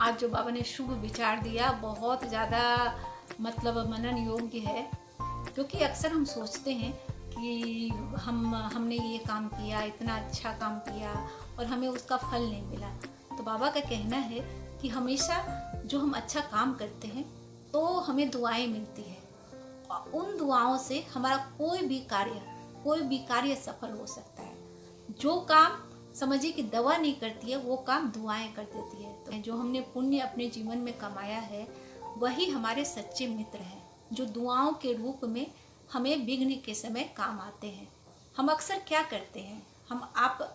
आज जो बाबा ने शुभ विचार दिया बहुत ज़्यादा मतलब मनन योग्य है। क्योंकि अक्सर हम सोचते हैं कि हमने ये काम किया, इतना अच्छा काम किया और हमें उसका फल नहीं मिला। तो बाबा का कहना है कि हमेशा जो हम अच्छा काम करते हैं तो हमें दुआएं मिलती है और उन दुआओं से हमारा कोई भी कार्य सफल हो सकता है। जो काम समझिए कि दवा नहीं करती है, वो काम दुआएं कर देती है। तो जो हमने पुण्य अपने जीवन में कमाया है वही हमारे सच्चे मित्र हैं, जो दुआओं के रूप में हमें विघ्न के समय काम आते हैं। हम अक्सर क्या करते हैं,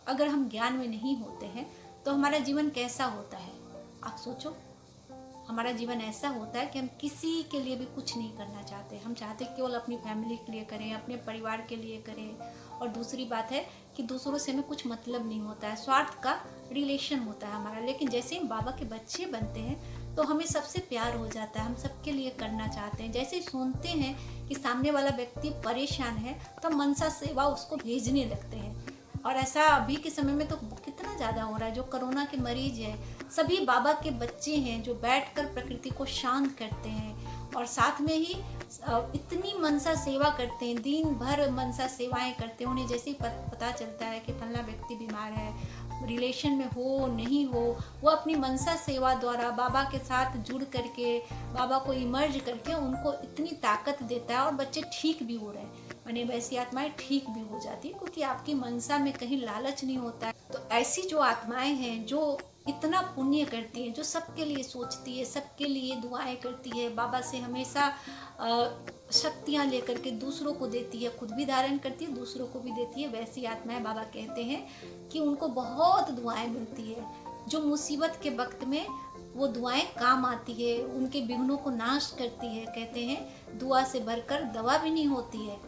अगर हम ज्ञान में नहीं होते हैं तो हमारा जीवन कैसा होता है आप सोचो। हमारा जीवन ऐसा होता है कि हम किसी के लिए भी कुछ नहीं करना चाहते। हम चाहते केवल अपनी फैमिली के लिए करें, अपने परिवार के लिए करें। और दूसरी बात है कि दूसरों से हमें कुछ मतलब नहीं होता है, स्वार्थ का रिलेशन होता है हमारा। लेकिन जैसे ही बाबा के बच्चे बनते हैं तो हमें सबसे प्यार हो जाता है, हम सबके लिए करना चाहते हैं। जैसे ही सुनते हैं कि सामने वाला व्यक्ति परेशान है तो मनसा सेवा उसको भेजने लगते हैं। और ऐसा अभी के समय में तो कितना ज़्यादा हो रहा है। जो कोरोना के मरीज है सभी बाबा के बच्चे हैं, जो बैठकर प्रकृति को शांत करते हैं और साथ में ही इतनी मनसा सेवा करते हैं, दिन भर मनसा सेवाएं करते हैं। उन्हें जैसे ही पता चलता है कि फलना व्यक्ति बीमार है, रिलेशन में हो नहीं हो, वो अपनी मनसा सेवा द्वारा बाबा के साथ जुड़ करके, बाबा को इमर्ज करके उनको इतनी ताकत देता है और बच्चे ठीक भी हो रहे हैं। माने वैसी आत्माएं ठीक भी हो जाती है क्योंकि आपकी मनसा में कहीं लालच नहीं होता है। तो ऐसी जो आत्माएं हैं जो इतना पुण्य करती हैं, जो सबके लिए सोचती है, सबके लिए दुआएं करती है, बाबा से हमेशा शक्तियां लेकर के दूसरों को देती है, खुद भी धारण करती है, दूसरों को भी देती है, वैसी आत्माएं बाबा कहते हैं कि उनको बहुत दुआएं मिलती है। जो मुसीबत के वक्त में वो दुआएं काम आती है, उनके विघ्नों को नाश करती है। कहते हैं दुआ से भरकर दवा भी नहीं होती है।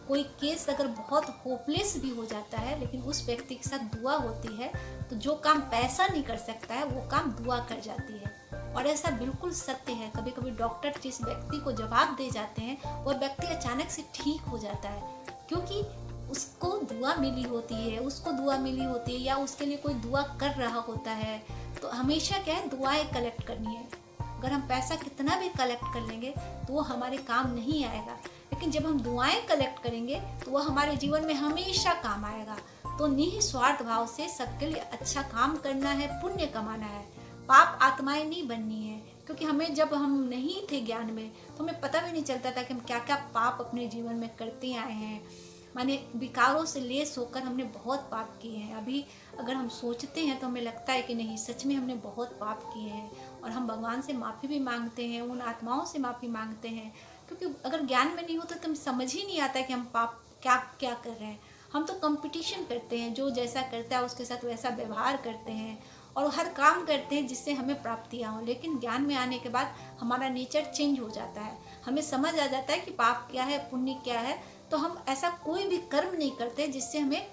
कोई केस अगर बहुत होपलेस भी हो जाता है लेकिन उस व्यक्ति के साथ दुआ होती है तो जो काम पैसा नहीं कर सकता है वो काम दुआ कर जाती है। और ऐसा बिल्कुल सत्य है। कभी कभी डॉक्टर जिस व्यक्ति को जवाब दे जाते हैं वह व्यक्ति अचानक से ठीक हो जाता है क्योंकि उसको दुआ मिली होती है, या उसके लिए कोई दुआ कर रहा होता है। तो हमेशा क्या है, दुआएं कलेक्ट करनी है। अगर हम पैसा कितना भी कलेक्ट कर लेंगे तो वो हमारे काम नहीं आएगा, लेकिन जब हम दुआएं कलेक्ट करेंगे तो वह हमारे जीवन में हमेशा काम आएगा। तो निस्वार्थ भाव से सबके लिए अच्छा काम करना है, पुण्य कमाना है, पाप आत्माएं नहीं बननी है। क्योंकि हमें जब हम नहीं थे ज्ञान में तो हमें पता भी नहीं चलता था कि हम क्या क्या पाप अपने जीवन में करते आए हैं। माने विकारों से लेस होकर हमने बहुत पाप किए हैं। अभी अगर हम सोचते हैं तो हमें लगता है कि नहीं, सच में हमने बहुत पाप किए हैं और हम भगवान से माफ़ी भी मांगते हैं, उन आत्माओं से माफ़ी मांगते हैं। क्योंकि अगर ज्ञान में नहीं होता तो हमें समझ ही नहीं आता कि हम पाप क्या क्या कर रहे हैं। हम तो कंपटीशन करते हैं, जो जैसा करता है उसके साथ वैसा व्यवहार करते हैं और हर काम करते हैं जिससे हमें प्राप्तियाँ हों। लेकिन ज्ञान में आने के बाद हमारा नेचर चेंज हो जाता है, हमें समझ आ जाता है कि पाप क्या है, पुण्य क्या है। तो हम ऐसा कोई भी कर्म नहीं करते जिससे हमें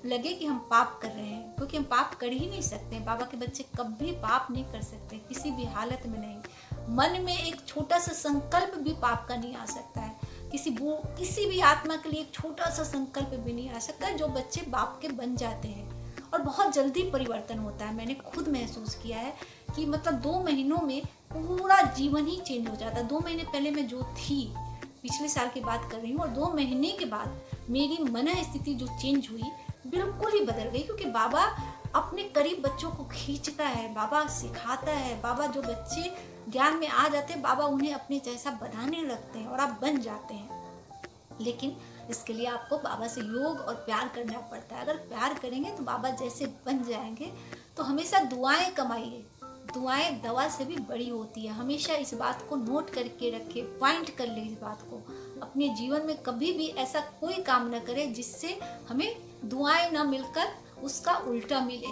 लगे कि हम पाप कर रहे हैं, क्योंकि हम पाप कर ही नहीं सकते। बाबा के बच्चे कभी पाप नहीं कर सकते, किसी भी हालत में नहीं। मन में एक छोटा सा संकल्प भी पाप का नहीं आ सकता है। किसी भी आत्मा के लिए एक छोटा सा संकल्प भी नहीं आ सकता। जो बच्चे बाप के बन जाते हैं और बहुत जल्दी परिवर्तन होता है। मैंने खुद महसूस किया है कि मतलब 2 महीनों में पूरा जीवन ही चेंज हो जाता है। 2 महीने पहले मैं जो थी, पिछले साल की बात कर रही हूँ, और 2 महीने के बाद मेरी मन स्थिति जो चेंज हुई बिल्कुल ही बदल गई। क्योंकि बाबा अपने करीब बच्चों को खींचता है, बाबा सिखाता है। बाबा जो बच्चे ज्ञान में आ जाते हैं बाबा उन्हें अपने जैसा बनाने लगते हैं और आप बन जाते हैं। लेकिन इसके लिए आपको बाबा से योग और प्यार करना पड़ता है। अगर प्यार करेंगे तो बाबा जैसे बन जाएंगे। तो हमेशा दुआएं कमाइए, दुआएं दवा से भी बड़ी होती है। हमेशा इस बात को नोट करके रखे, पॉइंट कर ले इस बात को। अपने जीवन में कभी भी ऐसा कोई काम न करें जिससे हमें दुआएं न मिलकर उसका उल्टा मिले।